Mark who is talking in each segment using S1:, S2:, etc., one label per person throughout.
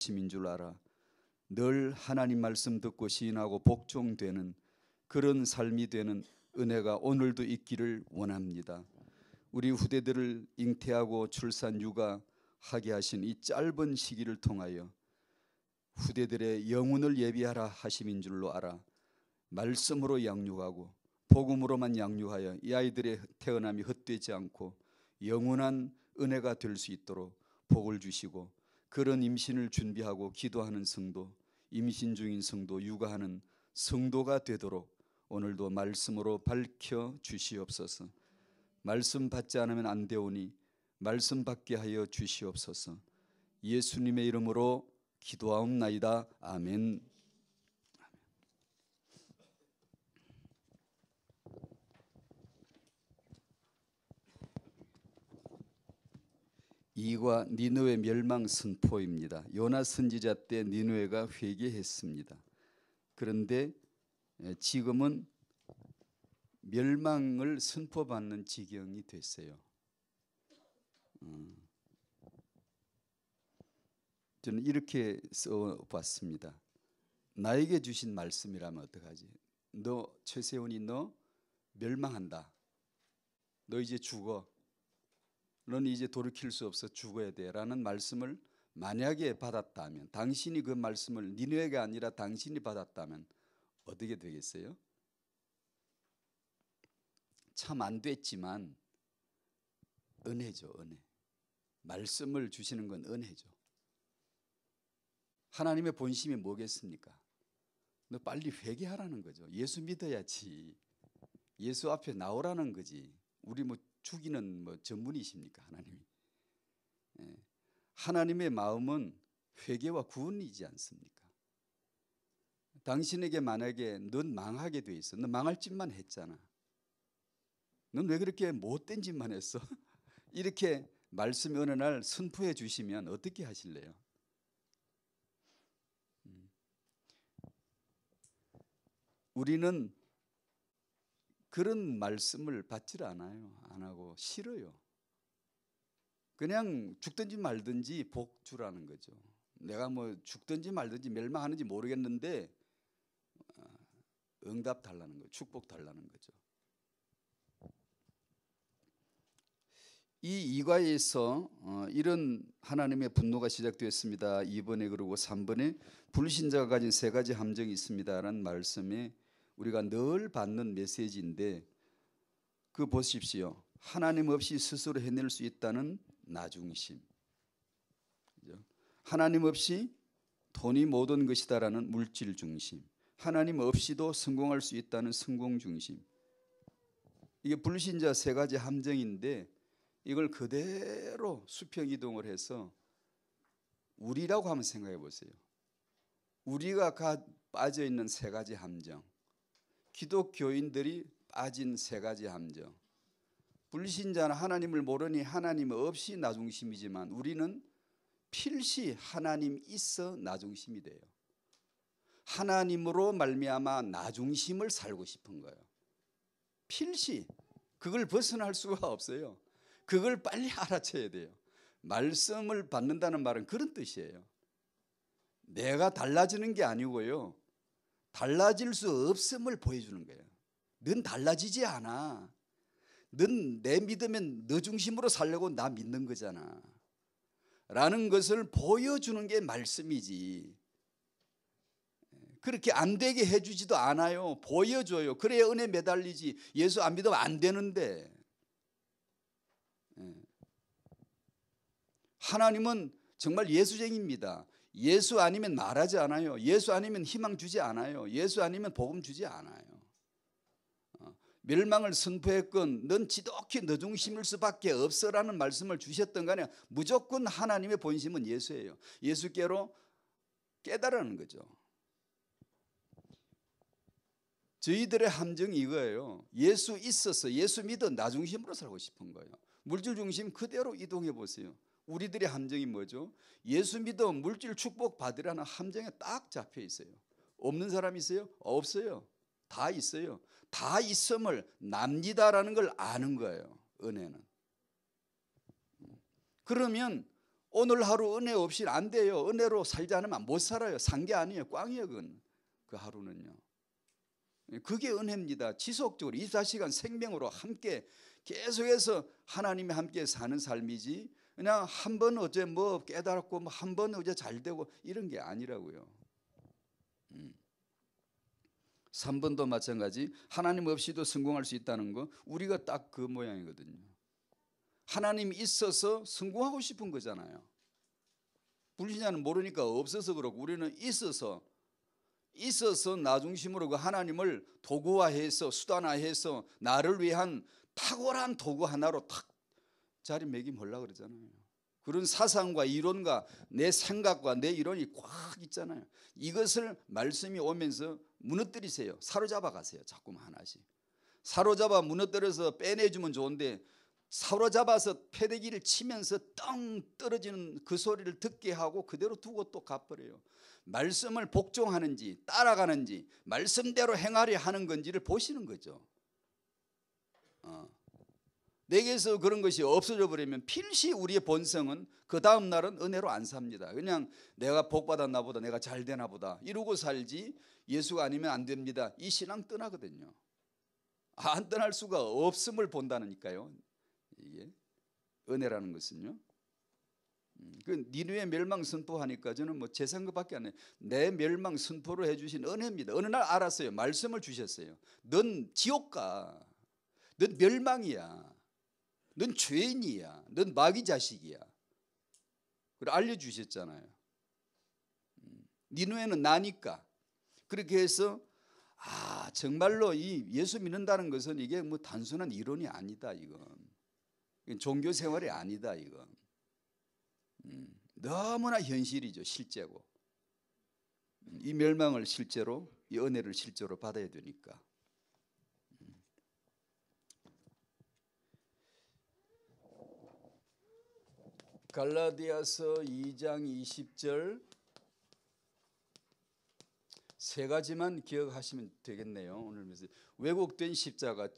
S1: 하심인 줄 알아. 늘 하나님 말씀 듣고 시인하고 복종되는 그런 삶이 되는 은혜가 오늘도 있기를 원합니다. 우리 후대들을 잉태하고 출산 육아하게 하신 이 짧은 시기를 통하여 후대들의 영혼을 예비하라 하심인 줄로 알아. 말씀으로 양육하고 복음으로만 양육하여 이 아이들의 태어남이 헛되지 않고 영원한 은혜가 될 수 있도록 복을 주시고, 그런 임신을 준비하고 기도하는 성도, 임신 중인 성도, 육아하는 성도가 되도록 오늘도 말씀으로 밝혀 주시옵소서. 말씀 받지 않으면 안 되오니 말씀 받게 하여 주시옵소서. 예수님의 이름으로 기도하옵나이다. 아멘. 이과 니느웨 멸망 선포입니다. 요나 선지자 때 니느웨가 회개했습니다. 그런데 지금은 멸망을 선포받는 지경이 됐어요. 저는 이렇게 써봤습니다. 나에게 주신 말씀이라면 어떡하지? 너 최세훈이 너 멸망한다. 너 이제 죽어. 너는 이제 돌이킬 수 없어. 죽어야 돼 라는 말씀을 만약에 받았다면, 당신이 그 말씀을 니느웨가 아니라 당신이 받았다면 어떻게 되겠어요? 참 안 됐지만 은혜죠. 은혜. 말씀을 주시는 건 은혜죠. 하나님의 본심이 뭐겠습니까? 너 빨리 회개하라는 거죠. 예수 믿어야지. 예수 앞에 나오라는 거지. 우리 뭐 죽이는 뭐 전문이십니까? 하나님이. 하나님의 마음은 회개와 구원이지 않습니까? 당신에게 만약에 넌 망하게 돼 있어. 넌 망할 짓만 했잖아. 넌 왜 그렇게 못된 짓만 했어? 이렇게 말씀이 어느 날 선포해 주시면 어떻게 하실래요? 우리는 그런 말씀을 받질 않아요. 안 하고 싫어요. 그냥 죽든지 말든지 복 주라는 거죠. 내가 뭐 죽든지 말든지 멸망하는지 모르겠는데 응답 달라는 거죠. 축복 달라는 거죠. 이 이과에서 이런 하나님의 분노가 시작되었습니다. 2번에 그리고 3번에 불신자가 가진 세 가지 함정이 있습니다라는 말씀에 우리가 늘 받는 메시지인데, 그 보십시오. 하나님 없이 스스로 해낼 수 있다는 나중심, 하나님 없이 돈이 모든 것이다라는 물질 중심, 하나님 없이도 성공할 수 있다는 성공 중심. 이게 불신자 세 가지 함정인데, 이걸 그대로 수평 이동을 해서 우리라고 한번 생각해 보세요. 우리가 빠져 있는 세 가지 함정, 기독교인들이 빠진 세 가지 함정. 불신자는 하나님을 모르니 하나님 없이 나중심이지만 우리는 필시 하나님 있어 나중심이 돼요. 하나님으로 말미암아 나중심을 살고 싶은 거예요. 필시 그걸 벗어날 수가 없어요. 그걸 빨리 알아채야 돼요. 말씀을 받는다는 말은 그런 뜻이에요. 내가 달라지는 게 아니고요, 달라질 수 없음을 보여주는 거예요. 넌 달라지지 않아. 넌 내 믿으면 너 중심으로 살려고 나 믿는 거잖아 라는 것을 보여주는 게 말씀이지, 그렇게 안 되게 해주지도 않아요. 보여줘요. 그래야 은혜 매달리지. 예수 안 믿으면 안 되는데. 하나님은 정말 예수쟁입니다. 예수 아니면 말하지 않아요. 예수 아니면 희망 주지 않아요. 예수 아니면 복음 주지 않아요. 멸망을 선포했건 넌 지독히 너 중심일 수밖에 없어라는 말씀을 주셨던 간에 무조건 하나님의 본심은 예수예요. 예수께로 깨달으는 거죠. 저희들의 함정이 이거예요. 예수 있어서 예수 믿어 나 중심으로 살고 싶은 거예요. 물질 중심 그대로 이동해 보세요. 우리들의 함정이 뭐죠? 예수 믿어 물질 축복 받으라는 함정에 딱 잡혀 있어요. 없는 사람이 있어요? 없어요. 다 있어요. 다 있음을 납니다라는 걸 아는 거예요. 은혜는. 그러면 오늘 하루 은혜 없이는 안 돼요. 은혜로 살지 않으면 못 살아요. 산 게 아니에요. 꽝이에요. 그건. 그 하루는요. 그게 은혜입니다. 지속적으로 24시간 생명으로 함께 계속해서 하나님이 함께 사는 삶이지, 그냥 한 번 어제 뭐 깨달았고 한 번 어제 잘 되고 이런 게 아니라고요. 3번도 마찬가지. 하나님 없이도 성공할 수 있다는 거, 우리가 딱 그 모양이거든요. 하나님이 있어서 성공하고 싶은 거잖아요. 불신자는 모르니까 없어서 그렇고, 우리는 있어서 나 중심으로 그 하나님을 도구화해서 수단화해서 나를 위한 탁월한 도구 하나로 탁 자리매김하려고 그러잖아요. 그런 사상과 이론과 내 생각과 내 이론이 꽉 있잖아요. 이것을 말씀이 오면서 무너뜨리세요. 사로잡아 가세요. 자꾸만 하나씩 사로잡아 무너뜨려서 빼내주면 좋은데, 사로잡아서 패대기를 치면서 떵 떨어지는 그 소리를 듣게 하고 그대로 두고 또 가버려요. 말씀을 복종하는지 따라가는지 말씀대로 행하려 하는 건지를 보시는 거죠. 내게서 그런 것이 없어져 버리면 필시 우리의 본성은 그 다음 날은 은혜로 안 삽니다. 그냥 내가 복 받았나 보다, 내가 잘 되나 보다 이러고 살지, 예수가 아니면 안 됩니다, 이 신앙 떠나거든요. 안 떠날 수가 없음을 본다니까요. 이게 은혜라는 것은요. 그 니누의 멸망 선포하니까 저는 뭐 제 생각밖에 안 해요. 내 멸망 선포를 해주신 은혜입니다. 어느 날 알았어요. 말씀을 주셨어요. 넌 지옥 가. 넌 멸망이야. 넌 죄인이야. 넌 마귀 자식이야. 그걸 알려주셨잖아요. 니누에는 나니까. 그렇게 해서 정말로 이 예수 믿는다는 것은 이게 뭐 단순한 이론이 아니다. 이건 종교 생활이 아니다. 이건 너무나 현실이죠. 실제고. 이 멸망을 실제로, 이 은혜를 실제로 받아야 되니까. 갈라디아서 2장 20절 세 가지만 기억하시면 되겠네요. 오늘 왜곡된 십자가,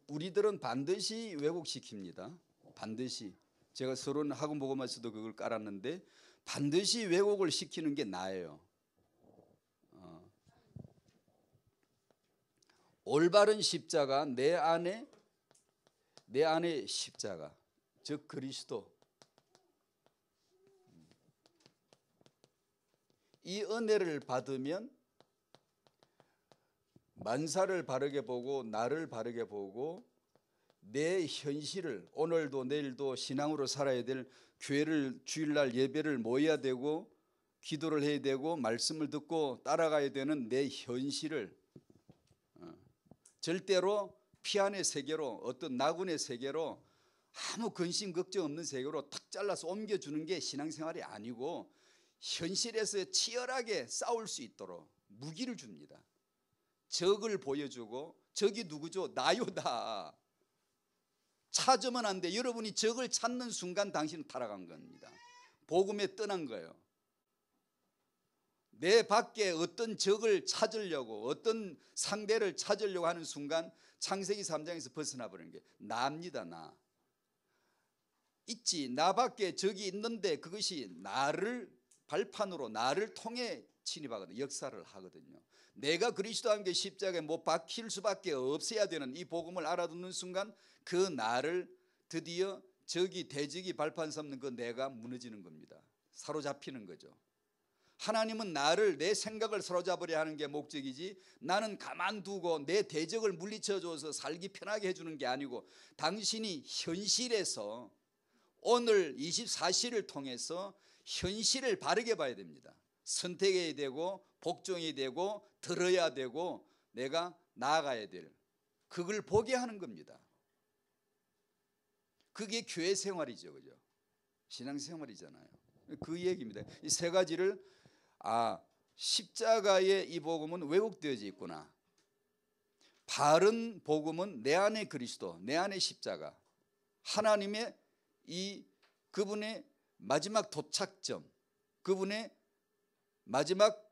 S1: 우리들은 반드시 왜곡시킵니다. 반드시. 제가 서론 학원 보고마서도 그걸 깔았는데 반드시 왜곡을 시키는 게 나예요. 올바른 십자가, 내 안에 십자가, 즉 그리스도. 이 은혜를 받으면 만사를 바르게 보고 나를 바르게 보고 내 현실을, 오늘도 내일도 신앙으로 살아야 될, 교회를 주일날 예배를 모여야 되고 기도를 해야 되고 말씀을 듣고 따라가야 되는 내 현실을 절대로 피안의 세계로, 어떤 나군의 세계로, 아무 근심 걱정 없는 세계로 탁 잘라서 옮겨주는 게 신앙생활이 아니고, 현실에서 치열하게 싸울 수 있도록 무기를 줍니다. 적을 보여주고, 적이 누구죠? 나요다. 찾으면 안 돼. 여러분이 적을 찾는 순간 당신은 타락한 겁니다. 복음에 떠난 거예요. 내 밖에 어떤 적을 찾으려고, 어떤 상대를 찾으려고 하는 순간 창세기 3장에서 벗어나 버리는 게 나입니다. 나 있지, 나 밖에 적이 있는데 그것이 나를 발판으로, 나를 통해 침입하거든요. 역사를 하거든요. 내가 그리스도와 함께 십자가에 못 박힐 수밖에 없어야 되는 이 복음을 알아듣는 순간 그 나를 드디어 적이, 대적이 발판 삼는 그 내가 무너지는 겁니다. 사로잡히는 거죠. 하나님은 나를, 내 생각을 사로잡으려 하는 게 목적이지, 나는 가만두고 내 대적을 물리쳐줘서 살기 편하게 해주는 게 아니고, 당신이 현실에서 오늘 24시를 통해서 현실을 바르게 봐야 됩니다. 선택해야 되고 복종해야 되고 들어야 되고 내가 나아가야 될, 그걸 보게 하는 겁니다. 그게 교회 생활이죠. 그죠? 신앙생활이잖아요. 그 얘기입니다. 이 세 가지를, 십자가의 이 복음은 왜곡되어져 있구나. 바른 복음은 내 안에 그리스도, 내 안에 십자가, 하나님의 그분의 마지막 도착점, 그분의 마지막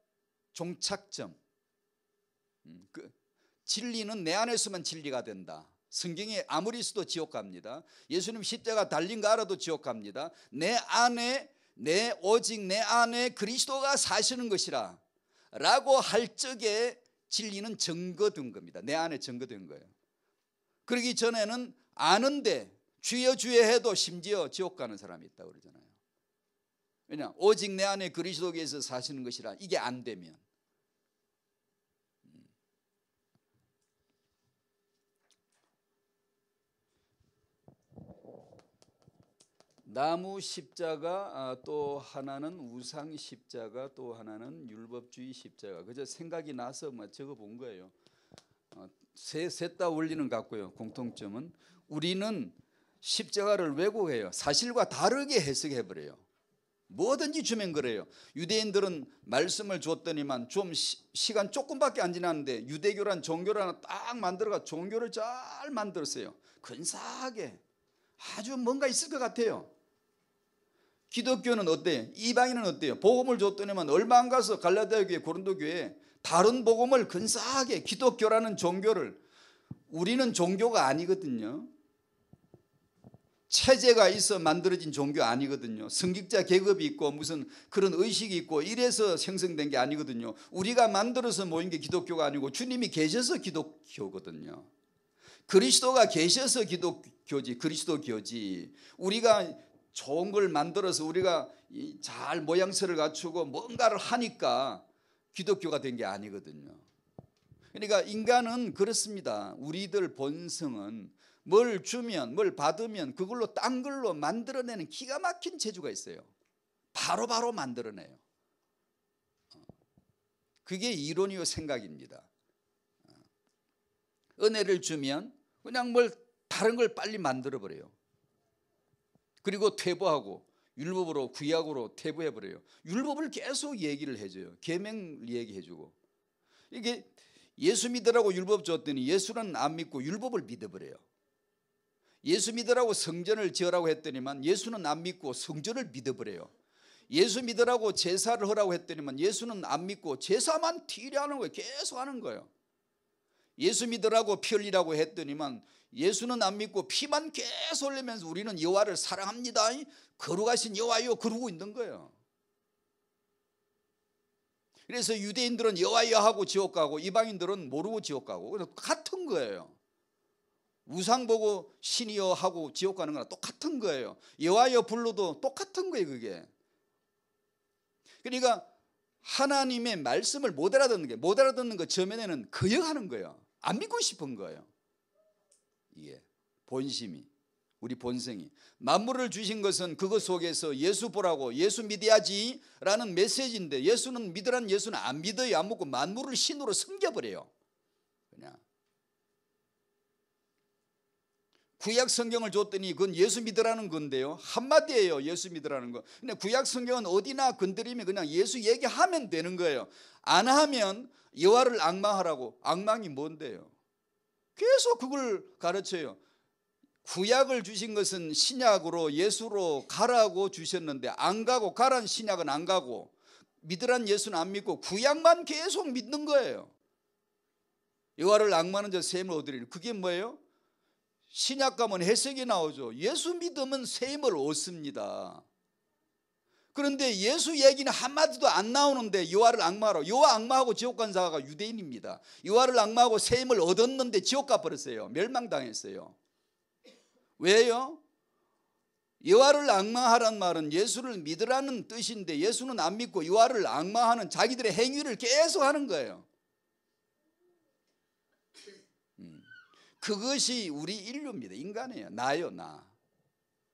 S1: 종착점. 진리는 내 안에서만 진리가 된다. 성경에 아무리 있어도 지옥 갑니다. 예수님 십자가 달린 거 알아도 지옥 갑니다. 내 안에 오직 내 안에 그리스도가 사시는 것이라 라고 할 적에 진리는 증거된 겁니다. 내 안에 증거된 거예요. 그러기 전에는 아는데 주여 주여 해도 심지어 지옥 가는 사람이 있다고 그러잖아요. 왜냐? 오직 내 안에 그리스도께서 사시는 것이라. 이게 안 되면 나무 십자가, 또 하나는 우상 십자가, 또 하나는 율법주의 십자가. 그저 생각이 나서 적어본 거예요. 셋 다 원리는 같고요. 공통점은 우리는 십자가를 왜곡해요. 사실과 다르게 해석해버려요. 뭐든지 주면 그래요. 유대인들은 말씀을 줬더니만 좀 시간 조금밖에 안 지났는데 유대교란 종교를 하나 딱 만들어가 종교를 잘 만들었어요. 근사하게 아주 뭔가 있을 것 같아요. 기독교는 어때요? 이방인은 어때요? 복음을 줬더니만 얼마 안 가서 갈라디아 교회, 고린도 교회 다른 복음을 근사하게 기독교라는 종교를, 우리는 종교가 아니거든요. 체제가 있어 만들어진 종교 아니거든요. 성직자 계급이 있고 무슨 그런 의식이 있고 이래서 생성된 게 아니거든요. 우리가 만들어서 모인 게 기독교가 아니고 주님이 계셔서 기독교거든요. 그리스도가 계셔서 기독교지, 그리스도교지. 우리가 좋은 걸 만들어서 우리가 잘 모양새를 갖추고 뭔가를 하니까 기독교가 된 게 아니거든요. 그러니까 인간은 그렇습니다. 우리들 본성은 뭘 주면 뭘 받으면 그걸로 딴 걸로 만들어내는 기가 막힌 재주가 있어요. 바로바로 만들어내요. 그게 이론이요 생각입니다. 은혜를 주면 그냥 뭘 다른 걸 빨리 만들어버려요. 그리고 퇴보하고 율법으로 구약으로 퇴보해버려요. 율법을 계속 얘기를 해줘요. 계명 얘기해주고. 이게 예수 믿으라고 율법 줬더니 예수는 안 믿고 율법을 믿어버려요. 예수 믿으라고 성전을 지으라고 했더니만 예수는 안 믿고 성전을 믿어버려요. 예수 믿으라고 제사를 하라고 했더니만 예수는 안 믿고 제사만 티리하는 거예요. 계속 하는 거예요. 예수 믿으라고 피 흘리라고 했더니만 예수는 안 믿고 피만 계속 흘리면서 우리는 여호와를 사랑합니다, 거룩하신 여호와요 그러고 있는 거예요. 그래서 유대인들은 여호와여 하고 지옥 가고 이방인들은 모르고 지옥 가고. 그래서 같은 거예요. 우상 보고 신이여 하고 지옥 가는 거랑 똑같은 거예요. 여호와여 불러도 똑같은 거예요. 그게 그러니까 하나님의 말씀을 못 알아듣는 거 처음에는 거역하는 거예요. 안 믿고 싶은 거예요. 이게 본심이, 우리 본성이. 만물을 주신 것은 그것 속에서 예수 보라고, 예수 믿어야지 라는 메시지인데 예수는 믿으라는 예수는 안 믿어요. 안 믿고 만물을 신으로 섬겨버려요. 그냥 구약 성경을 줬더니 그건 예수 믿으라는 건데요. 한마디예요. 예수 믿으라는 거. 근데 구약 성경은 어디나 건드리면 그냥 예수 얘기하면 되는 거예요. 안 하면 여호와를 앙망하라고. 앙망이 뭔데요? 계속 그걸 가르쳐요. 구약을 주신 것은 신약으로 예수로 가라고 주셨는데 안 가고, 가란 신약은 안 가고 믿으란 예수는 안 믿고 구약만 계속 믿는 거예요. 여호와를 앙망하는 자 셈을 얻으리니. 그게 뭐예요? 신약 가면 해석이 나오죠. 예수 믿으면 셈을 얻습니다. 그런데 예수 얘기는 한마디도 안 나오는데 여호와를 앙망하라고. 여호와 앙망하고 지옥 간 자가 유대인입니다. 여호와를 앙망하고 셈을 얻었는데 지옥 가버렸어요. 멸망당했어요. 왜요? 여호와를 앙망하라는 말은 예수를 믿으라는 뜻인데 예수는 안 믿고 여호와를 앙망하는 자기들의 행위를 계속 하는 거예요. 그것이 우리 인류입니다. 인간이에요. 나요, 나.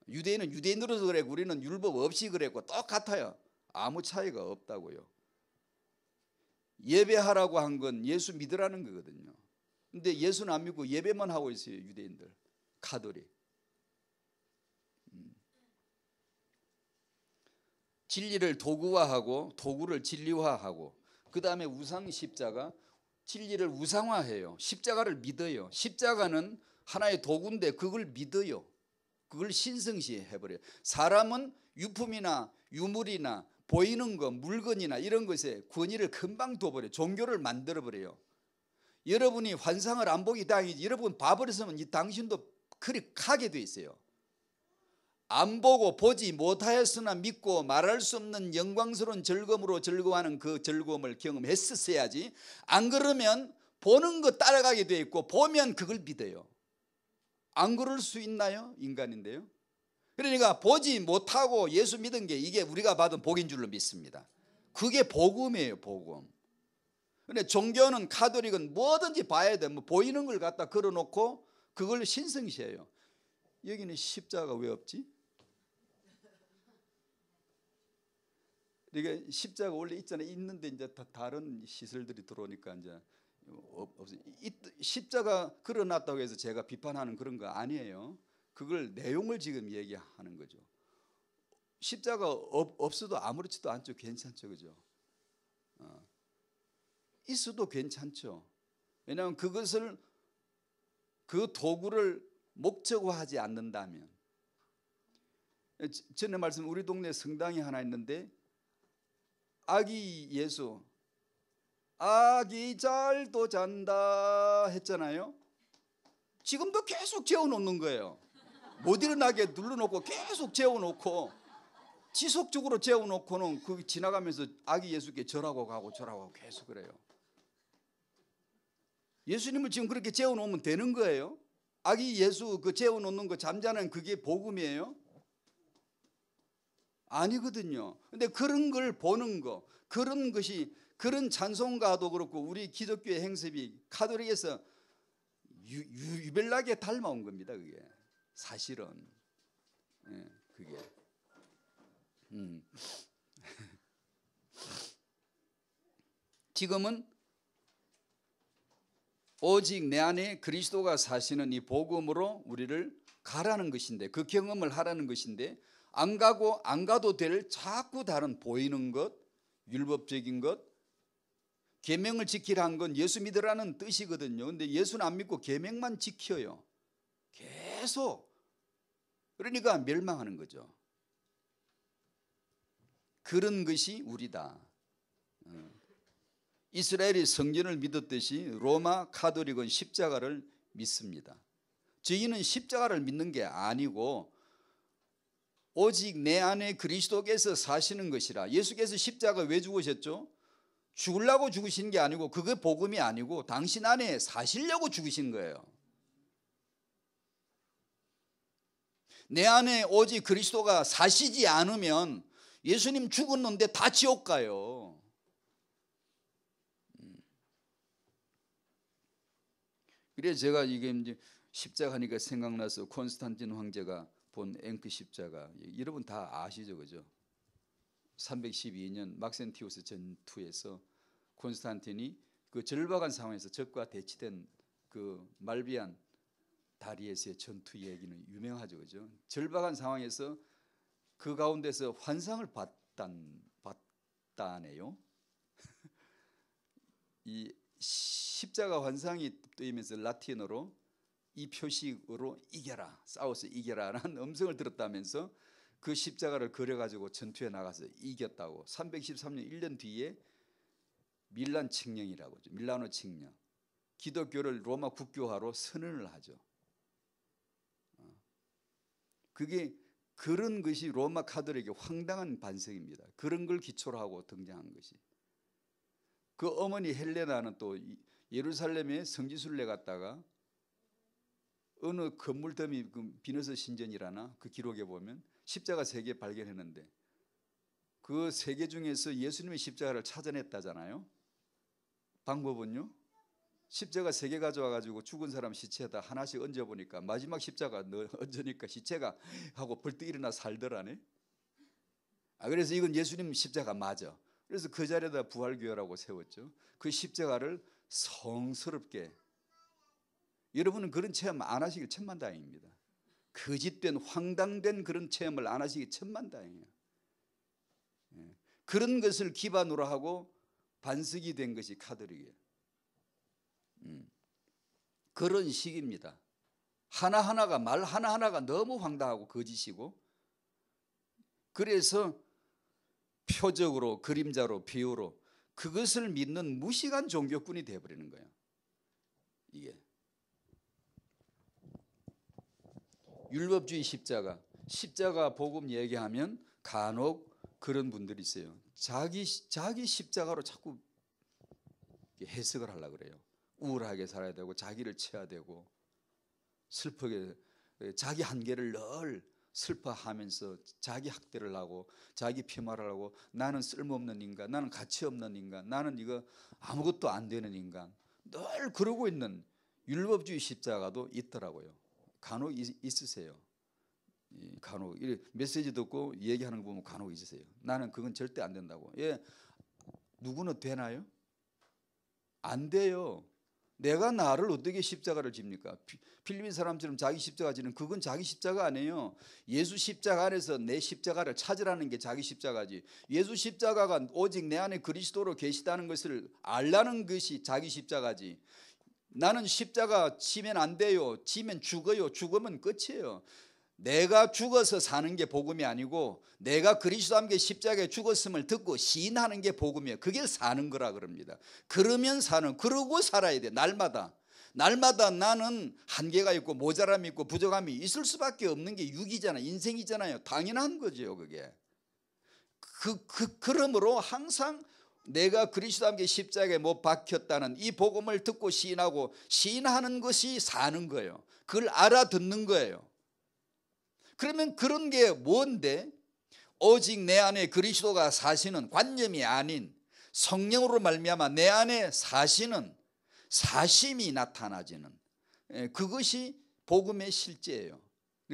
S1: 유대인은 유대인으로서 그래, 우리는 율법 없이 그랬고 똑같아요. 아무 차이가 없다고요. 예배하라고 한 건 예수 믿으라는 거거든요. 근데 예수는 안 믿고 예배만 하고 있어요. 유대인들, 카톨릭. 진리를 도구화하고 도구를 진리화하고, 그 다음에 우상 십자가, 진리를 우상화해요. 십자가를 믿어요. 십자가는 하나의 도구인데 그걸 믿어요. 그걸 신성시 해버려요. 사람은 유품이나 유물이나 보이는 것, 물건이나 이런 것에 권위를 금방 둬버려요. 종교를 만들어버려요. 여러분이 환상을 안 보기 다행이지, 여러분 봐버렸으면 당신도 그리 가게 돼 있어요. 안 보고 보지 못하였으나 믿고 말할 수 없는 영광스러운 즐거움으로 즐거워하는 그 즐거움을 경험했었어야지. 안 그러면 보는 거 따라가게 돼 있고 보면 그걸 믿어요. 안 그럴 수 있나요? 인간인데요. 그러니까 보지 못하고 예수 믿은 게 이게 우리가 받은 복인 줄로 믿습니다. 그게 복음이에요, 복음. 근데 종교는 카톨릭은 뭐든지 봐야 돼. 뭐 보이는 걸 갖다 걸어놓고 그걸 신성시해요. 여기는 십자가 왜 없지? 이게 십자가 원래 있잖아요. 있는데 이제 다른 시설들이 들어오니까 이제 없어요. 십자가 걸어놨다고 해서 제가 비판하는 그런 거 아니에요. 그걸 내용을 지금 얘기하는 거죠. 십자가 없어도 아무렇지도 않죠. 괜찮죠, 그죠? 있어도 괜찮죠. 왜냐하면 그것을 그 도구를 목적화하지 않는다면. 전에 말씀 우리 동네 성당이 하나 있는데 아기 예수, 아기 잘도 잔다 했잖아요. 지금도 계속 재워놓는 거예요. 못 일어나게 눌러놓고 계속 재워놓고 지속적으로 재워놓고는 그 지나가면서 아기 예수께 절하고 가고 절하고 가고 계속 그래요. 예수님을 지금 그렇게 재워놓으면 되는 거예요? 아기 예수 그 재워놓는 거 잠자는 그게 복음이에요? 아니거든요. 근데 그런 걸 보는 거, 그런 것이, 그런 찬송가도 그렇고 우리 기독교의 행습이 카톨릭에서 유별나게 닮아온 겁니다. 그게 사실은. 그게 지금은 오직 내 안에 그리스도가 사시는 이 복음으로 우리를 가라는 것인데, 그 경험을 하라는 것인데, 안 가도 될 자꾸 다른 보이는 것, 율법적인 것, 계명을 지키라는 건 예수 믿으라는 뜻이거든요. 근데 예수는 안 믿고 계명만 지켜요. 계속. 그러니까 멸망하는 거죠. 그런 것이 우리다. 이스라엘이 성전을 믿었듯이 로마 카톨릭은 십자가를 믿습니다. 저희는 십자가를 믿는 게 아니고 오직 내 안에 그리스도께서 사시는 것이라. 예수께서 십자가 왜 죽으셨죠? 죽으려고 죽으신 게 아니고, 그게 복음이 아니고 당신 안에 사시려고 죽으신 거예요. 내 안에 오직 그리스도가 사시지 않으면 예수님 죽었는데 다 지옥 가요. 그래서 제가 이게 이제 십자가니까 생각나서 콘스탄틴 황제가 본 앵크 십자가, 여러분 다 아시죠, 그죠? 312년 막센티우스 전투에서 콘스탄틴이 그 절박한 상황에서 적과 대치된 그 말비안 다리에서의 전투 얘기는 유명하죠, 그죠? 절박한 상황에서 그 가운데서 환상을 봤다네요. 이 십자가 환상이 뜨이면서 라틴어로 이 표식으로 이겨라, 싸워서 이겨라라는 음성을 들었다면서 그 십자가를 그려가지고 전투에 나가서 이겼다고. 313년 1년 뒤에 밀란 칙령이라고 하죠. 밀라노 칙령. 기독교를 로마 국교화로 선언을 하죠. 그게 그런 것이 로마 카톨릭의 황당한 반성입니다. 그런 걸 기초로 하고 등장한 것이. 그 어머니 헬레나는 또 예루살렘에 성지순례 갔다가 어느 건물 더미 그 비너스 신전이라나 그 기록에 보면 십자가 3개 발견했는데 그 3개 중에서 예수님의 십자가를 찾아냈다잖아요. 방법은요, 십자가 3개 가져와가지고 죽은 사람 시체에다 하나씩 얹어보니까 마지막 십자가 얹으니까 시체가 하고 벌떡 일어나 살더라네. 그래서 이건 예수님 십자가 맞아. 그래서 그 자리에다 부활교회라고 세웠죠. 그 십자가를 성스럽게. 여러분은 그런 체험 안 하시길 천만다행입니다. 거짓된 황당된 그런 체험을 안 하시기 천만다행이에요. 그런 것을 기반으로 하고 반석이 된 것이 카톨릭이에요. 그런 식입니다. 하나하나가, 말 하나하나가 너무 황당하고 거짓이고, 그래서 표적으로, 그림자로, 비유로 그것을 믿는 무식한 종교꾼이 되어버리는 거예요. 이게 율법주의 십자가. 십자가 복음 얘기하면 간혹 그런 분들이 있어요. 자기 십자가로 자꾸 해석을 하려고 그래요. 우울하게 살아야 되고 자기를 쳐야 되고 슬프게 자기 한계를 늘 슬퍼하면서 자기 학대를 하고 자기 폄하를 하고 나는 쓸모없는 인간, 나는 가치 없는 인간, 나는 이거 아무것도 안 되는 인간 늘 그러고 있는 율법주의 십자가도 있더라고요. 간혹 있으세요. 간혹 메시지 듣고 얘기하는 거 보면 간혹 있으세요. 나는 그건 절대 안 된다고. 예, 누구는 되나요? 안 돼요. 내가 나를 어떻게 십자가를 집니까? 필리핀 사람처럼 자기 십자가 지는 그건 자기 십자가 아니에요. 예수 십자가 안에서 내 십자가를 찾으라는 게 자기 십자가지. 예수 십자가가 오직 내 안에 그리스도로 계시다는 것을 알라는 것이 자기 십자가지. 나는 십자가 지면 안 돼요. 지면 죽어요. 죽으면 끝이에요. 내가 죽어서 사는 게 복음이 아니고 내가 그리스도와 함께 십자가에 죽었음을 듣고 시인하는 게 복음이에요. 그게 사는 거라 그럽니다. 그러면 그러고 살아야 돼. 날마다 나는 한계가 있고 모자람이 있고 부족함이 있을 수밖에 없는 게 육이잖아요. 인생이잖아요. 당연한 거죠. 그게 그러므로 항상 내가 그리스도와 함께 십자가에 못 박혔다는 이 복음을 듣고 시인하고 시인하는 것이 사는 거예요. 그걸 알아듣는 거예요. 그러면 그런 게 뭔데? 오직 내 안에 그리스도가 사시는 관념이 아닌 성령으로 말미암아 내 안에 사시는 사심이 나타나지는 그것이 복음의 실제예요.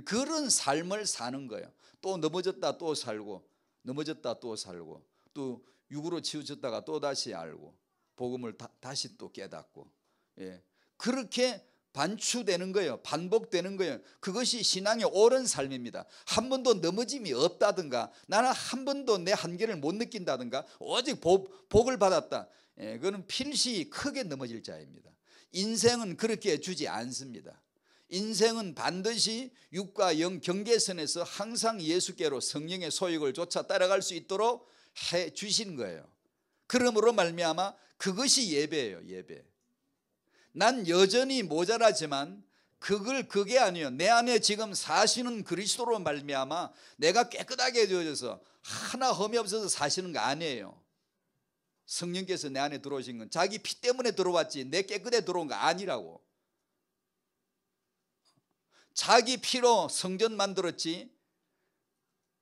S1: 그런 삶을 사는 거예요. 또 넘어졌다 또 살고 넘어졌다 또 살고 또 육으로 치우쳤다가 또 다시 알고 복음을 다시 또 깨닫고 그렇게 반추되는 거예요. 반복되는 거예요. 그것이 신앙의 옳은 삶입니다. 한 번도 넘어짐이 없다든가 나는 한 번도 내 한계를 못 느낀다든가 오직 복을 받았다. 그거는 필시 크게 넘어질 자입니다. 인생은 그렇게 주지 않습니다. 인생은 반드시 육과 영 경계선에서 항상 예수께로 성령의 소욕을 쫓아 따라갈 수 있도록 해 주신 거예요. 그러므로 말미암아 그것이 예배예요. 예배. 난 여전히 모자라지만 그게 아니에요. 내 안에 지금 사시는 그리스도로 말미암아 내가 깨끗하게 되어져서 하나 흠이 없어서 사시는 거 아니에요. 성령께서 내 안에 들어오신 건 자기 피 때문에 들어왔지 내 깨끗해 들어온 거 아니라고. 자기 피로 성전 만들었지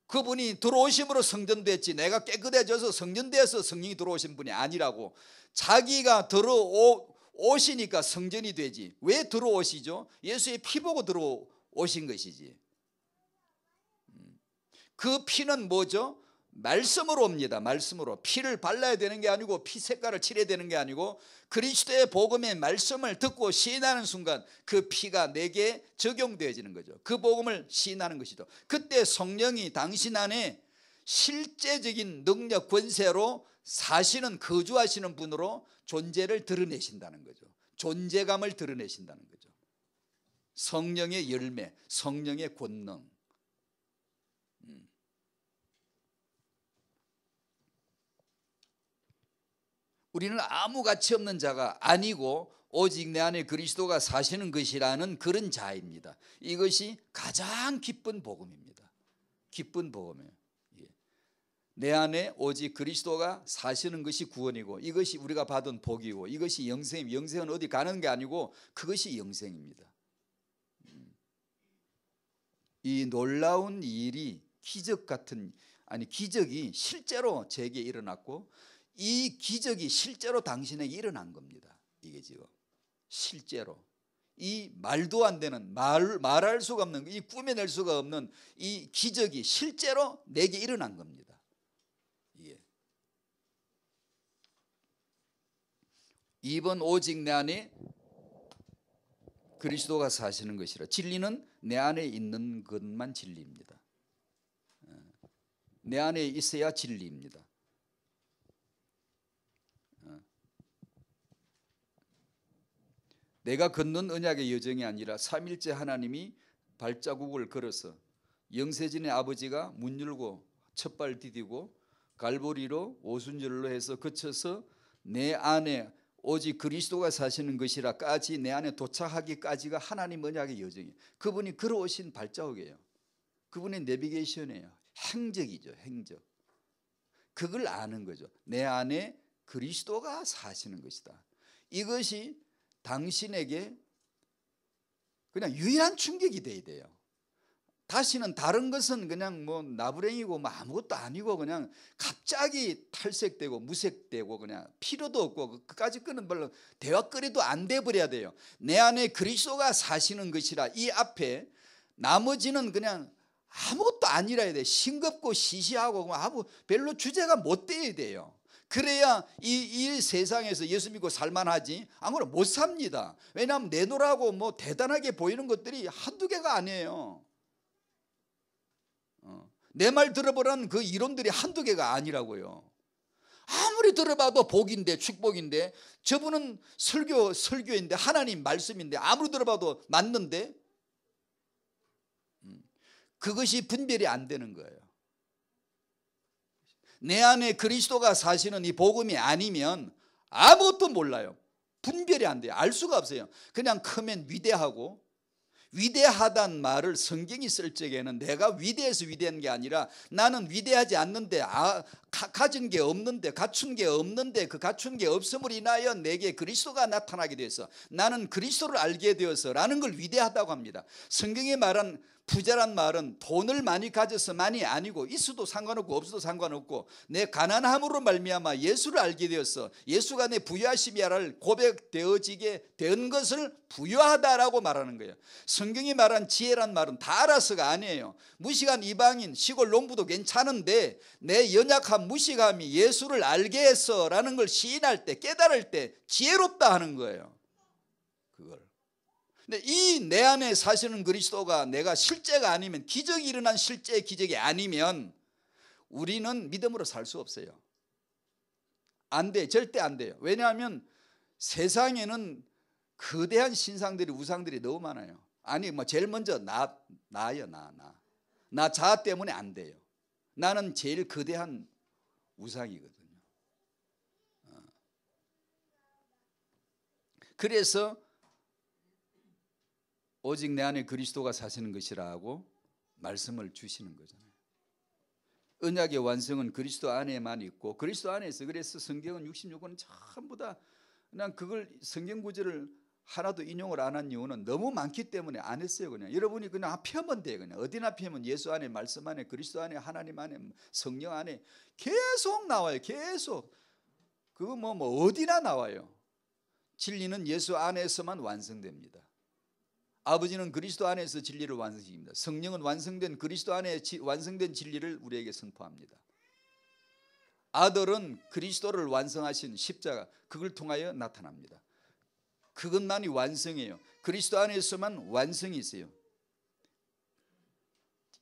S1: 그분이 들어오심으로 성전 됐지 내가 깨끗해져서 성전 돼서 성령이 들어오신 분이 아니라고. 자기가 들어오시니까 성전이 되지. 왜 들어오시죠? 예수의 피 보고 들어오신 것이지. 그 피는 뭐죠? 말씀으로 옵니다. 말씀으로. 피를 발라야 되는 게 아니고 피 색깔을 칠해야 되는 게 아니고 그리스도의 복음의 말씀을 듣고 시인하는 순간 그 피가 내게 적용되어지는 거죠. 그 복음을 시인하는 것이죠. 그때 성령이 당신 안에 실제적인 능력 권세로 사시는 거주하시는 분으로 존재를 드러내신다는 거죠. 존재감을 드러내신다는 거죠. 성령의 열매, 성령의 권능. 우리는 아무 가치 없는 자가 아니고 오직 내 안에 그리스도가 사시는 것이라는 그런 자입니다. 이것이 가장 기쁜 복음입니다. 기쁜 복음이에요. 내 안에 오직 그리스도가 사시는 것이 구원이고 이것이 우리가 받은 복이고 이것이 영생입니다. 영생은 어디 가는 게 아니고 그것이 영생입니다. 이 놀라운 일이 기적이 실제로 제게 일어났고 이 기적이 실제로 당신에게 일어난 겁니다. 이게 지금 실제로 이 말도 안 되는 말할 수가 없는 이 꾸며낼 수가 없는 이 기적이 실제로 내게 일어난 겁니다. 이번 오직 내 안에 그리스도가 사시는 것이라. 진리는 내 안에 있는 것만 진리입니다. 내 안에 있어야 진리입니다. 내가 걷는 언약의 여정이 아니라 삼일째 하나님이 발자국을 걸어서 영세진의 아버지가 문 열고 첫발 디디고 갈보리로 오순절로 해서 거쳐서 내 안에 오직 그리스도가 사시는 것이라까지 내 안에 도착하기까지가 하나님 언약의 여정이에요. 그분이 걸어오신 발자국이에요. 그분의 내비게이션이에요. 행적이죠. 행적. 그걸 아는 거죠. 내 안에 그리스도가 사시는 것이다. 이것이 당신에게 그냥 유일한 충격이 돼야 돼요. 다시는 다른 것은 그냥 뭐 나부랭이고 뭐 아무것도 아니고 그냥 갑자기 탈색되고 무색되고 그냥 필요도 없고 그까지 끄는 별로 대화거리도 안 돼버려야 돼요. 내 안에 그리스도가 사시는 것이라 이 앞에 나머지는 그냥 아무것도 아니라 해야 돼. 싱겁고 시시하고 아무 별로 주제가 못 돼야 돼요. 그래야 이 세상에서 예수 믿고 살만하지. 아무나 못 삽니다. 왜냐하면 내놓으라고 뭐 대단하게 보이는 것들이 한두 개가 아니에요. 내 말 들어보라는 그 이론들이 한두 개가 아니라고요. 아무리 들어봐도 복인데 축복인데 저분은 설교인데 하나님 말씀인데 아무리 들어봐도 맞는데 그것이 분별이 안 되는 거예요. 내 안에 그리스도가 사시는 이 복음이 아니면 아무것도 몰라요. 분별이 안 돼요. 알 수가 없어요. 그냥 크면 위대하고 위대하단 말을 성경이 쓸 적에는 내가 위대해서 위대한 게 아니라 나는 위대하지 않는데 가진 게 없는데 갖춘 게 없는데 그 갖춘 게 없음으로 인하여 내게 그리스도가 나타나게 돼서 나는 그리스도를 알게 되어서라는 걸 위대하다고 합니다. 성경이 말한 부자란 말은 돈을 많이 가져서만이 아니고 있어도 상관없고 없어도 상관없고 내 가난함으로 말미암아 예수를 알게 되어서 예수가 내 부유하심이야를 고백되어지게 된 것을 부유하다라고 말하는 거예요. 성경이 말한 지혜란 말은 다 알아서가 아니에요. 무식한 이방인 시골 농부도 괜찮은데 내 연약한 무식함이 예수를 알게 해서라는 걸 시인할 때 깨달을 때 지혜롭다 하는 거예요. 그걸. 근데 이 내 안에 사시는 그리스도가 내가 실제가 아니면 기적이 일어난 실제 기적이 아니면 우리는 믿음으로 살 수 없어요. 안 돼. 절대 안 돼요. 왜냐하면 세상에는 거대한 신상들이 우상들이 너무 많아요. 아니 뭐 제일 먼저 나예요. 나 자아 때문에 안 돼요. 나는 제일 거대한 우상이거든요. 그래서 오직 내 안에 그리스도가 사시는 것이라고 말씀을 주시는 거잖아요. 언약의 완성은 그리스도 안에만 있고 그리스도 안에서 그래서 성경은 66권은 전부 다 그냥 그걸 성경 구절을 하나도 인용을 안 한 이유는 너무 많기 때문에 안 했어요. 그냥 여러분이 그냥 펴면 돼요. 그냥 어디나 펴면 예수 안에 말씀 안에 그리스도 안에 하나님 안에 성령 안에 계속 나와요. 계속 그거 뭐 어디나 나와요. 진리는 예수 안에서만 완성됩니다. 아버지는 그리스도 안에서 진리를 완성시킵니다. 성령은 완성된 그리스도 안에 완성된 진리를 우리에게 선포합니다. 아들은 그리스도를 완성하신 십자가 그걸 통하여 나타납니다. 그것만이 완성이에요. 그리스도 안에서만 완성이 있어요.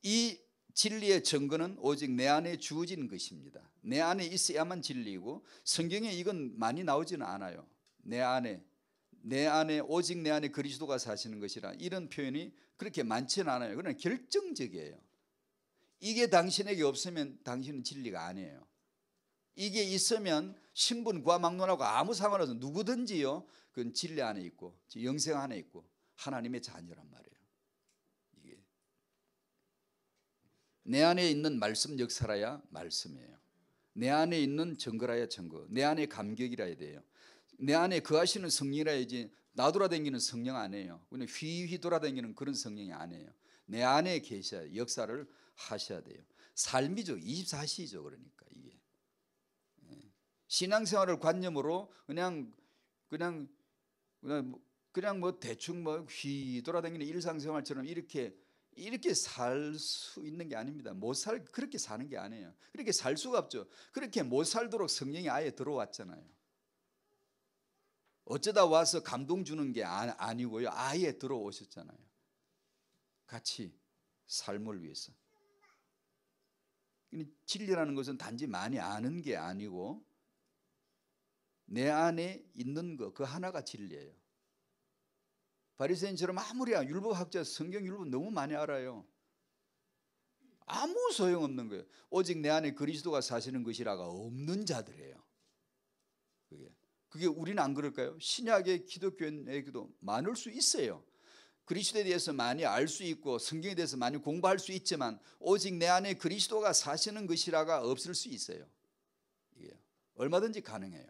S1: 이 진리의 증거는 오직 내 안에 주어진 것입니다. 내 안에 있어야만 진리이고 성경에 이건 많이 나오지는 않아요. 내 안에 오직 내 안에 그리스도가 사시는 것이라 이런 표현이 그렇게 많지는 않아요. 그러나 결정적이에요. 이게 당신에게 없으면 당신은 진리가 아니에요. 이게 있으면 신분과 막론하고 아무 상관없어. 누구든지요. 그건 진리 안에 있고 영생 안에 있고 하나님의 자녀란 말이에요. 이게 내 안에 있는 말씀 역사라야 말씀이에요. 내 안에 있는 증거라야 증거. 내 안에 감격이라 해야 돼요. 내 안에 거하시는 성령이라야지 나 돌아다니는 성령 아니에요. 그냥 휘휘 돌아다니는 그런 성령이 아니에요. 내 안에 계셔야 역사를 하셔야 돼요. 삶이죠. 24시죠. 그러니까 이게 신앙생활을 관념으로 그냥 뭐 대충 뭐 휘 돌아다니는 일상생활처럼 이렇게 살 수 있는 게 아닙니다. 그렇게 사는 게 아니에요. 그렇게 살 수가 없죠. 그렇게 못 살도록 성령이 아예 들어왔잖아요. 어쩌다 와서 감동 주는 게 아니고요. 아예 들어오셨잖아요. 같이 삶을 위해서. 진리라는 것은 단지 많이 아는 게 아니고 내 안에 있는 거 그 하나가 진리예요. 바리새인처럼 아무리 율법학자 성경 율법 너무 많이 알아요. 아무 소용없는 거예요. 오직 내 안에 그리스도가 사시는 것이라가 없는 자들이에요. 그게 우리는 안 그럴까요? 신약의 기독교인에게도 많을 수 있어요. 그리스도에 대해서 많이 알 수 있고 성경에 대해서 많이 공부할 수 있지만 오직 내 안에 그리스도가 사시는 것이라가 없을 수 있어요. 이게 얼마든지 가능해요.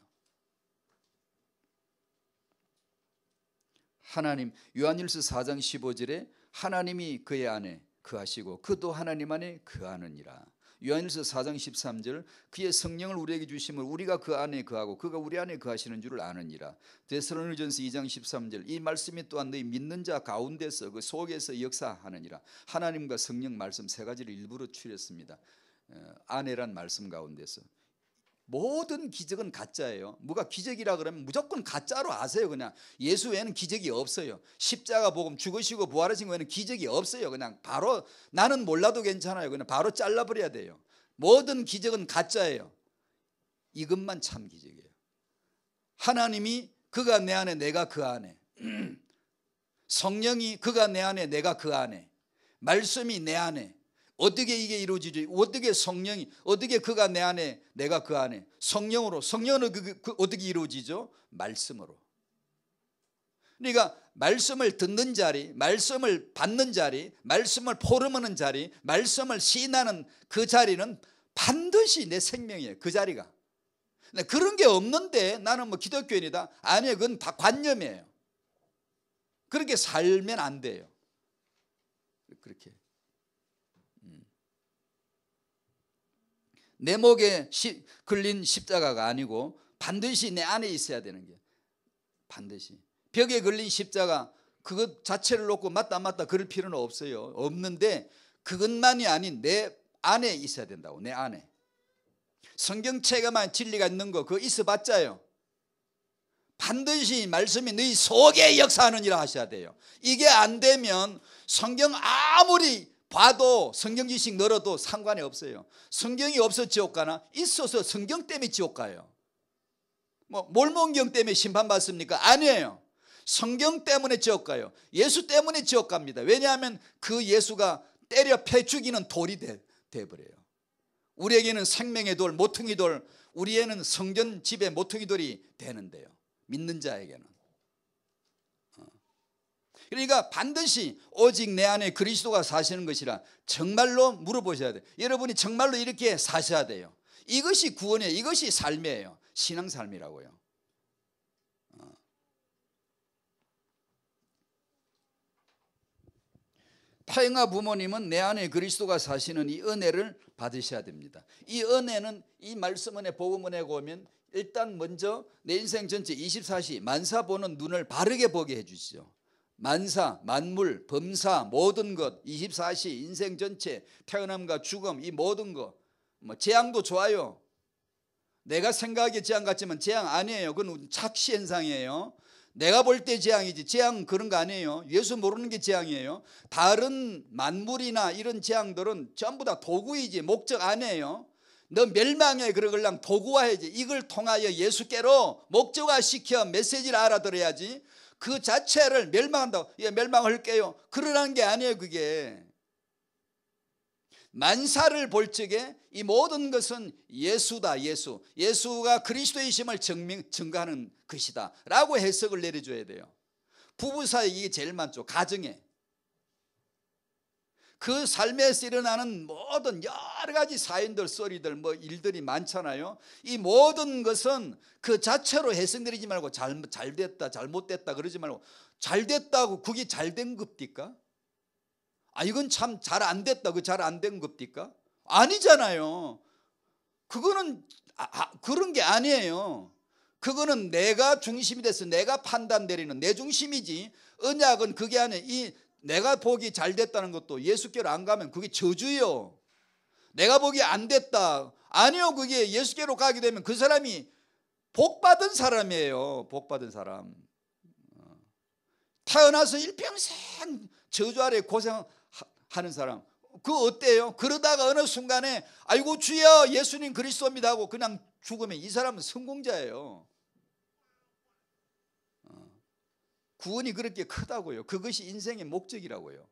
S1: 하나님, 요한일서 4장 15절에 하나님이 그의 안에 거하시고 그도 하나님 안에 거하느니라. 요한일서 4장 13절, 그의 성령을 우리에게 주심을 우리가 그 안에 거하고 그가 우리 안에 거하시는 줄을 아느니라. 데살로니가전서 2장 13절, 이 말씀이 또한 너희 믿는 자 가운데서 그 속에서 역사하느니라. 하나님과 성령 말씀 세 가지를 일부러 추렸습니다. 안에란 말씀 가운데서. 모든 기적은 가짜예요. 뭐가 기적이라 그러면 무조건 가짜로 아세요. 그냥 예수 외에는 기적이 없어요. 십자가 복음, 죽으시고 부활하신 외에는 기적이 없어요. 그냥 바로 나는 몰라도 괜찮아요. 그냥 바로 잘라버려야 돼요. 모든 기적은 가짜예요. 이것만 참 기적이에요. 하나님이 그가 내 안에 내가 그 안에, 성령이 그가 내 안에 내가 그 안에, 말씀이 내 안에. 어떻게 이게 이루어지죠? 어떻게 성령이, 어떻게 그가 내 안에 내가 그 안에, 성령으로. 성령은 어떻게 이루어지죠? 말씀으로. 그러니까 말씀을 듣는 자리, 말씀을 받는 자리, 말씀을 포럼하는 자리, 말씀을 시인하는 그 자리는 반드시 내 생명이에요. 그 자리가. 그런 게 없는데 나는 뭐 기독교인이다? 아니에요. 그건 다 관념이에요. 그렇게 살면 안 돼요. 그렇게. 내 목에 걸린 십자가가 아니고 반드시 내 안에 있어야 되는 게, 반드시. 벽에 걸린 십자가 그것 자체를 놓고 맞다 그럴 필요는 없어요. 없는데 그것만이 아닌 내 안에 있어야 된다고. 내 안에. 성경책에만 진리가 있는 거 그거 있어봤자요. 반드시 말씀이 너희 속에 역사하느니라 하셔야 돼요. 이게 안 되면 성경 아무리 봐도 성경 지식 늘어도 상관이 없어요. 성경이 없어 지옥 가나? 있어서 성경 때문에 지옥 가요. 뭐 몰몬경 때문에 심판받습니까? 아니에요. 성경 때문에 지옥 가요. 예수 때문에 지옥 갑니다. 왜냐하면 그 예수가 때려 패 죽이는 돌이 돼버려요. 우리에게는 생명의 돌, 모퉁이 돌, 우리에는 성전 집의 모퉁이 돌이 되는데요. 믿는 자에게는. 그러니까 반드시 오직 내 안에 그리스도가 사시는 것이라 정말로 물어보셔야 돼요. 여러분이 정말로 이렇게 사셔야 돼요. 이것이 구원이에요. 이것이 삶이에요. 신앙삶이라고요. 타영아 부모님은 내 안에 그리스도가 사시는 이 은혜를 받으셔야 됩니다. 이 은혜는 이 말씀 은혜, 복음 은혜가 오면 일단 먼저 내 인생 전체 24시 만사 보는 눈을 바르게 보게 해주시죠. 만사, 만물, 범사, 모든 것, 24시, 인생 전체, 태어남과 죽음, 이 모든 것. 뭐 재앙도 좋아요. 내가 생각하기에 재앙 같지만 재앙 아니에요. 그건 착시현상이에요. 내가 볼 때 재앙이지 재앙 그런 거 아니에요. 예수 모르는 게 재앙이에요. 다른 만물이나 이런 재앙들은 전부 다 도구이지 목적 아니에요. 너 멸망해 그러걸랑 도구화해야지. 이걸 통하여 예수께로 목적화시켜 메시지를 알아들어야지. 그 자체를 멸망한다고, 예, 멸망할게요, 그러라는 게 아니에요. 그게 만사를 볼 적에 이 모든 것은 예수다. 예수가 그리스도이심을 증거하는 것이다 라고 해석을 내려줘야 돼요. 부부 사이 이게 제일 많죠. 가정에 그 삶에서 일어나는 모든 여러 가지 사연들, 썰이들, 뭐 일들이 많잖아요. 이 모든 것은 그 자체로 해석내리지 말고 잘됐다, 잘못됐다 그러지 말고 잘됐다고 그게 잘된 겁니까? 아, 이건 참 잘 안 됐다, 그 잘 안 된 겁니까? 아니잖아요. 그거는 그런 게 아니에요. 그거는 내가 중심이 돼서 내가 판단 내리는 내 중심이지. 언약은 그게 아니에요. 이 내가 보기 잘 됐다는 것도 예수께로 안 가면 그게 저주예요. 내가 보기 안 됐다, 아니요, 그게 예수께로 가게 되면 그 사람이 복받은 사람이에요. 복받은 사람. 태어나서 일평생 저주 아래 고생하는 사람, 그거 어때요? 그러다가 어느 순간에 아이고 주여 예수님 그리스도입니다 하고 그냥 죽으면 이 사람은 성공자예요. 구원이 그렇게 크다고요. 그것이 인생의 목적이라고요.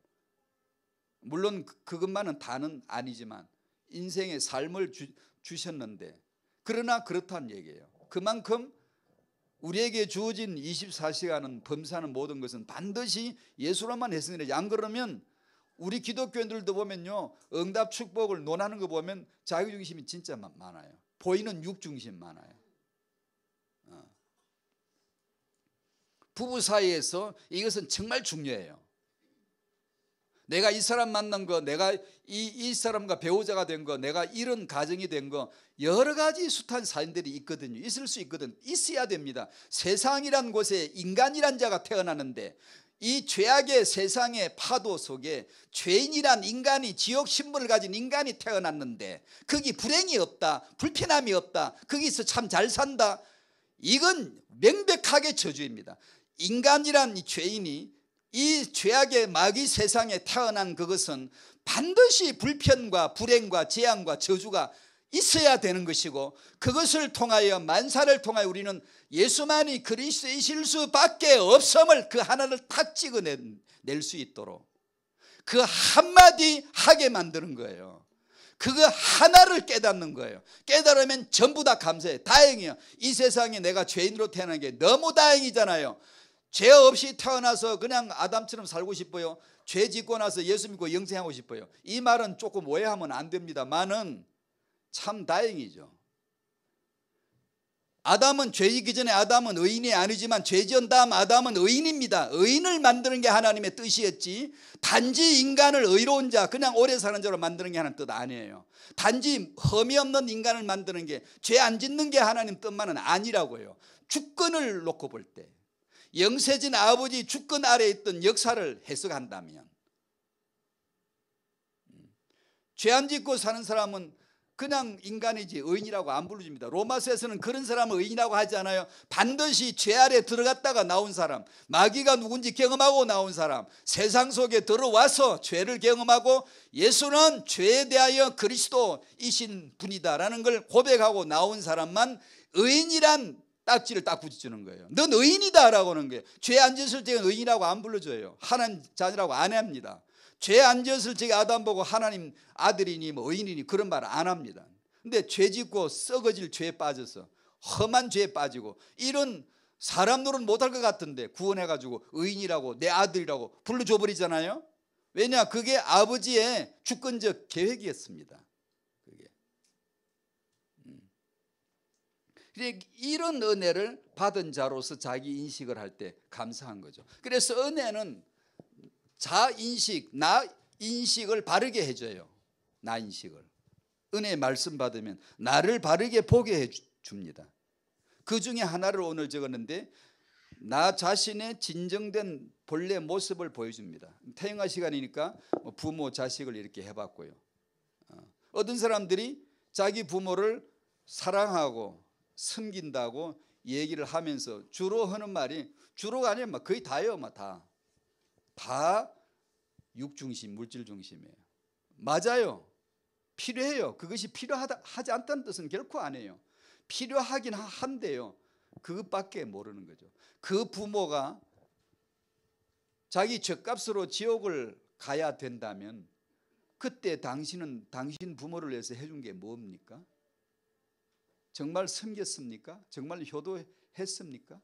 S1: 물론 그것만은 다는 아니지만 인생의 삶을 주셨는데, 그러나 그렇다는 얘기예요. 그만큼 우리에게 주어진 24시간은 범사하는 모든 것은 반드시 예수로만 했으니, 안 그러면 우리 기독교인들도 보면요, 응답 축복을 논하는 거 보면 자기중심이 진짜 많아요. 보이는 육중심 많아요. 부부 사이에서 이것은 정말 중요해요. 내가 이 사람 만난 거, 내가 이 사람과 배우자가 된 거, 내가 이런 가정이 된 거, 여러 가지 숱한 사연들이 있거든요. 있을 수 있거든. 있어야 됩니다. 세상이란 곳에 인간이란 자가 태어나는데, 이 죄악의 세상의 파도 속에 죄인이란 인간이, 지옥 신분을 가진 인간이 태어났는데 거기 불행이 없다, 불편함이 없다, 거기서 참 잘 산다, 이건 명백하게 저주입니다. 인간이란 이 죄인이 이 죄악의 마귀 세상에 태어난 그것은 반드시 불편과 불행과 재앙과 저주가 있어야 되는 것이고, 그것을 통하여, 만사를 통하여 우리는 예수만이 그리스도이실 수밖에 없음을, 그 하나를 탁 찍어낼 수 있도록 그 한마디 하게 만드는 거예요. 그거 하나를 깨닫는 거예요. 깨달으면 전부 다 감사해. 다행이에요. 이 세상에 내가 죄인으로 태어난 게 너무 다행이잖아요. 죄 없이 태어나서 그냥 아담처럼 살고 싶어요. 죄 짓고 나서 예수 믿고 영생하고 싶어요. 이 말은 조금 오해하면 안 됩니다만은 참 다행이죠. 아담은, 죄이기 전에 아담은 의인이 아니지만 죄 지은 다음 아담은 의인입니다. 의인을 만드는 게 하나님의 뜻이었지, 단지 인간을 의로운 자, 그냥 오래 사는 자로 만드는 게 하나님 뜻 아니에요. 단지 흠이 없는 인간을 만드는 게, 죄 안 짓는 게 하나님 뜻만은 아니라고요. 주권을 놓고 볼 때, 영세진 아버지 주권 아래에 있던 역사를 해석한다면, 죄 안 짓고 사는 사람은 그냥 인간이지 의인이라고 안 부르줍니다. 로마서에서는 그런 사람을 의인이라고 하지 않아요. 반드시 죄 아래 들어갔다가 나온 사람, 마귀가 누군지 경험하고 나온 사람, 세상 속에 들어와서 죄를 경험하고 예수는 죄에 대하여 그리스도이신 분이다라는 걸 고백하고 나온 사람만 의인이란 딱지를 딱 붙여주는 거예요. 넌 의인이다 라고 하는 거예요. 죄 안 지었을 때는 의인이라고 안 불러줘요. 하나님 자녀라고 안 합니다. 죄 안 지었을 적에 아담 보고 하나님 아들이니 뭐 의인이니 그런 말 안 합니다. 근데 죄 짓고 썩어질 죄에 빠져서 험한 죄에 빠지고 이런 사람 노릇 못할 것 같은데 구원해가지고 의인이라고, 내 아들이라고 불러줘 버리잖아요. 왜냐, 그게 아버지의 주권적 계획이었습니다. 그게 이런 은혜를 받은 자로서 자기 인식을 할 때 감사한 거죠. 그래서 은혜는 자인식, 나 인식을 바르게 해줘요. 나 인식을. 은혜의 말씀 받으면 나를 바르게 보게 해줍니다. 그 중에 하나를 오늘 적었는데, 나 자신의 진정된 본래 모습을 보여줍니다. 태영아 시간이니까 부모 자식을 이렇게 해봤고요. 어떤 사람들이 자기 부모를 사랑하고 섬긴다고 얘기를 하면서 주로 하는 말이, 주로가 아니라 거의 다예요. 다 육중심, 물질중심이에요. 맞아요. 필요해요. 그것이 필요하지 않다는 뜻은 결코 아니에요. 필요하긴 한데요, 그것밖에 모르는 거죠. 그 부모가 자기 죗값으로 지옥을 가야 된다면 그때 당신은 당신 부모를 위해서 해준 게 뭡니까? 정말 섬겼습니까? 정말 효도했습니까?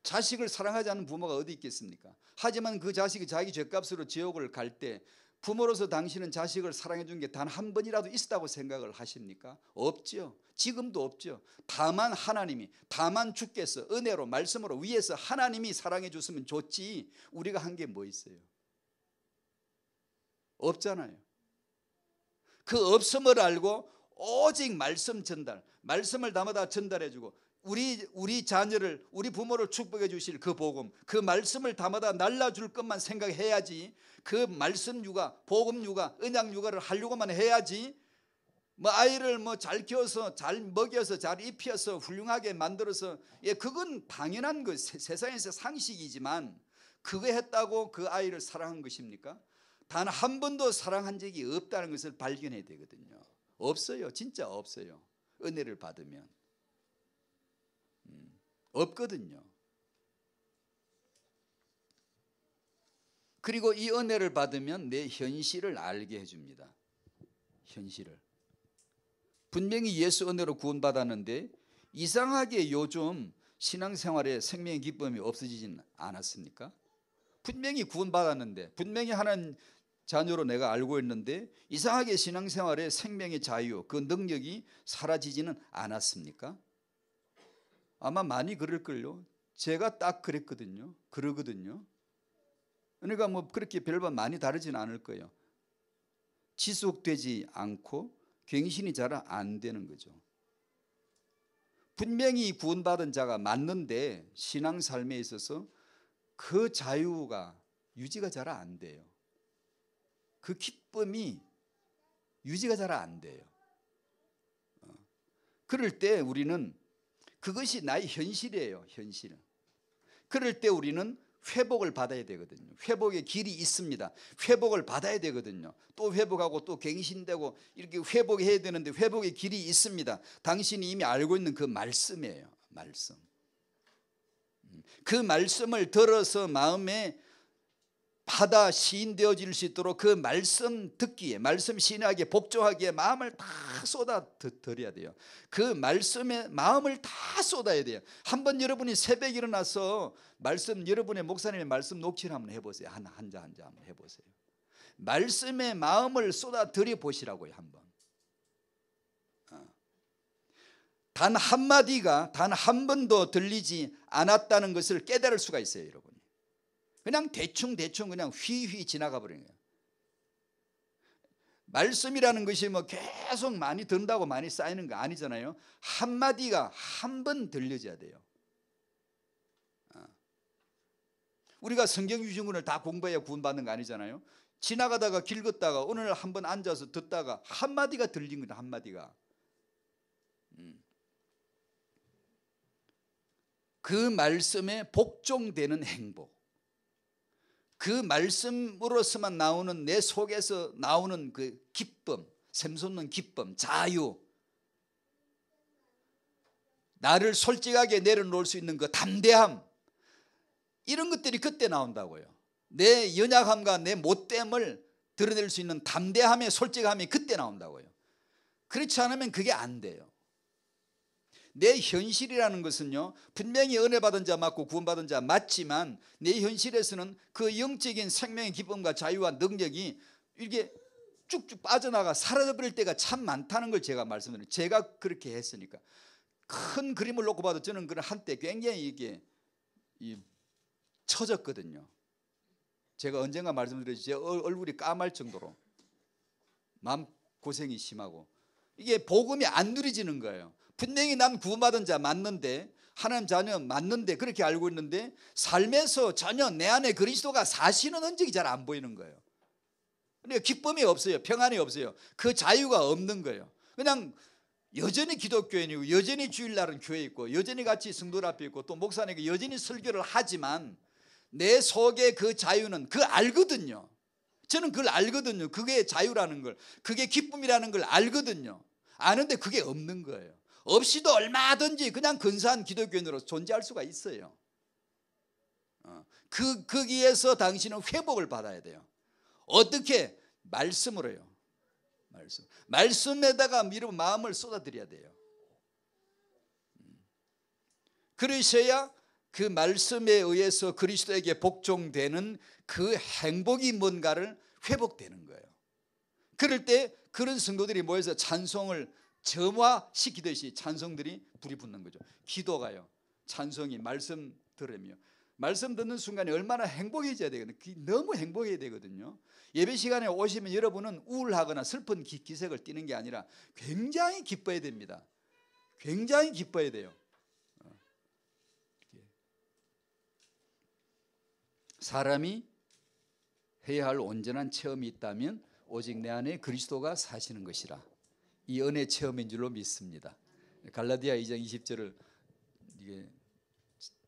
S1: 자식을 사랑하지 않는 부모가 어디 있겠습니까? 하지만 그 자식이 자기 죄값으로 지옥을 갈 때 부모로서 당신은 자식을 사랑해 준 게 단 한 번이라도 있었다고 생각을 하십니까? 없죠. 지금도 없죠. 다만 하나님이, 다만 주께서 은혜로 말씀으로 위에서 하나님이 사랑해 줬으면 좋지, 우리가 한 게 뭐 있어요? 없잖아요. 그 없음을 알고 오직 말씀 전달, 말씀을 담아다 전달해 주고 우리 자녀를, 우리 부모를 축복해 주실 그 복음, 그 말씀을 담아다 날라줄 것만 생각해야지, 그 말씀 육아, 복음 육아, 언약 육아를 하려고만 해야지, 아이를 잘 키워서 잘 먹여서 잘 입혀서 훌륭하게 만들어서, 그건 당연한 거, 세상에서 상식이지만 그거 했다고 그 아이를 사랑한 것입니까? 단 한 번도 사랑한 적이 없다는 것을 발견해야 되거든요. 없어요. 진짜 없어요. 은혜를 받으면 없거든요. 그리고 이 은혜를 받으면 내 현실을 알게 해줍니다. 현실을. 분명히 예수 은혜로 구원받았는데 이상하게 요즘 신앙생활에 생명의 기쁨이 없어지진 않았습니까? 분명히 구원받았는데, 분명히 하나님 자녀로 내가 알고 있는데 이상하게 신앙생활에 생명의 자유, 그 능력이 사라지지는 않았습니까? 아마 많이 그럴걸요. 제가 딱 그랬거든요. 그러거든요. 그러니까 뭐 그렇게 별반 많이 다르지는 않을 거예요. 지속되지 않고 갱신이 잘 안 되는 거죠. 분명히 구원받은 자가 맞는데 신앙 삶에 있어서 그 자유가 유지가 잘 안 돼요. 그 기쁨이 유지가 잘 안 돼요. 그럴 때 우리는 그것이 나의 현실이에요. 현실. 그럴 때 우리는 회복을 받아야 되거든요. 회복의 길이 있습니다. 회복을 받아야 되거든요. 또 회복하고 또 갱신되고 이렇게 회복해야 되는데 회복의 길이 있습니다. 당신이 이미 알고 있는 그 말씀이에요. 말씀. 그 말씀을 들어서 마음에 받아 시인되어질 수 있도록 그 말씀 듣기에, 말씀 신하기에, 복종하기에 마음을 다 쏟아 드려야 돼요. 그 말씀에 마음을 다 쏟아야 돼요. 한번 여러분이 새벽에 일어나서 말씀, 여러분의 목사님의 말씀 녹취를 한번 해보세요. 한 자 한번 해보세요. 말씀에 마음을 쏟아 드려 보시라고요. 한번. 단 한마디가 단 한 번도 들리지 않았다는 것을 깨달을 수가 있어요. 여러분. 그냥 대충 그냥 휘휘 지나가 버리는 거예요. 말씀이라는 것이 뭐 계속 많이 듣는다고 많이 쌓이는 거 아니잖아요. 한마디가 한 번 들려져야 돼요. 우리가 성경 유신군을 다 공부해야 구원받는 거 아니잖아요. 지나가다가 길 걷다가 오늘 한번 앉아서 듣다가 한마디가 들린 거다. 한마디가. 그 말씀에 복종되는 행복, 그 말씀으로서만 나오는 내 속에서 나오는 그 기쁨, 샘솟는 기쁨, 자유, 나를 솔직하게 내려놓을 수 있는 그 담대함, 이런 것들이 그때 나온다고요. 내 연약함과 내 못됨을 드러낼 수 있는 담대함의 솔직함이 그때 나온다고요. 그렇지 않으면 그게 안 돼요. 내 현실이라는 것은요, 분명히 은혜 받은 자 맞고 구원받은 자 맞지만 내 현실에서는 그 영적인 생명의 기쁨과 자유와 능력이 이게 쭉쭉 빠져나가 사라져버릴 때가 참 많다는 걸 제가 말씀드려요. 제가 그렇게 했으니까. 큰 그림을 놓고 봐도 저는 그 한때 굉장히 이게 처졌거든요. 제가 언젠가 말씀드렸지, 제 얼굴이 까말 정도로 마음 고생이 심하고, 이게 복음이 안 누려지는 거예요. 분명히 난 구원받은 자 맞는데, 하나님 자녀 맞는데, 그렇게 알고 있는데 삶에서 전혀 내 안에 그리스도가 사시는 흔적이 잘 안 보이는 거예요. 그러니까 기쁨이 없어요. 평안이 없어요. 그 자유가 없는 거예요. 그냥 여전히 기독교인이고 여전히 주일날은 교회에 있고 여전히 같이 성도 앞에 있고 또 목사님에게 여전히 설교를 하지만 내 속에 그 자유는 그 알거든요. 저는 그걸 알거든요. 그게 자유라는 걸, 그게 기쁨이라는 걸 알거든요. 아는데 그게 없는 거예요. 없이도 얼마든지 그냥 근사한 기독교인으로 존재할 수가 있어요. 거기에서 당신은 회복을 받아야 돼요. 어떻게? 말씀으로요. 말씀에다가 여러분 마음을 쏟아드려야 돼요. 그러셔야 그 말씀에 의해서 그리스도에게 복종되는 그 행복이 뭔가를 회복되는 거예요. 그럴 때 그런 성도들이 모여서 찬송을 점화시키듯이 찬송들이 불이 붙는 거죠. 기도가요, 찬송이 말씀 들으며, 말씀 듣는 순간에 얼마나 행복해져야 되거든요. 너무 행복해야 되거든요. 예배 시간에 오시면 여러분은 우울하거나 슬픈 기색을 띠는 게 아니라 굉장히 기뻐야 됩니다. 굉장히 기뻐야 돼요. 사람이 해야 할 온전한 체험이 있다면 오직 내 안에 그리스도가 사시는 것이라, 이 은혜 체험인 줄로 믿습니다. 갈라디아 2장 20절을 이게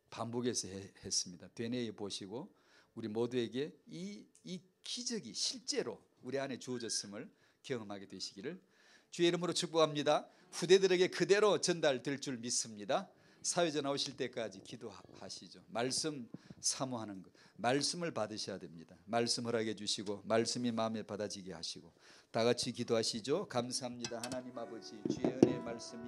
S1: 반복해서 했습니다. 되뇌어 보시고 우리 모두에게 이 기적이 실제로 우리 안에 주어졌음을 경험하게 되시기를 주의 이름으로 축복합니다. 후대들에게 그대로 전달될 줄 믿습니다. 사회자 나오실 때까지 기도하시죠. 말씀 사모하는 것, 말씀을 받으셔야 됩니다. 말씀 허락해 주시고 말씀이 마음에 받아지게 하시고 다 같이 기도하시죠. 감사합니다. 하나님 아버지, 주의 은혜의 말씀이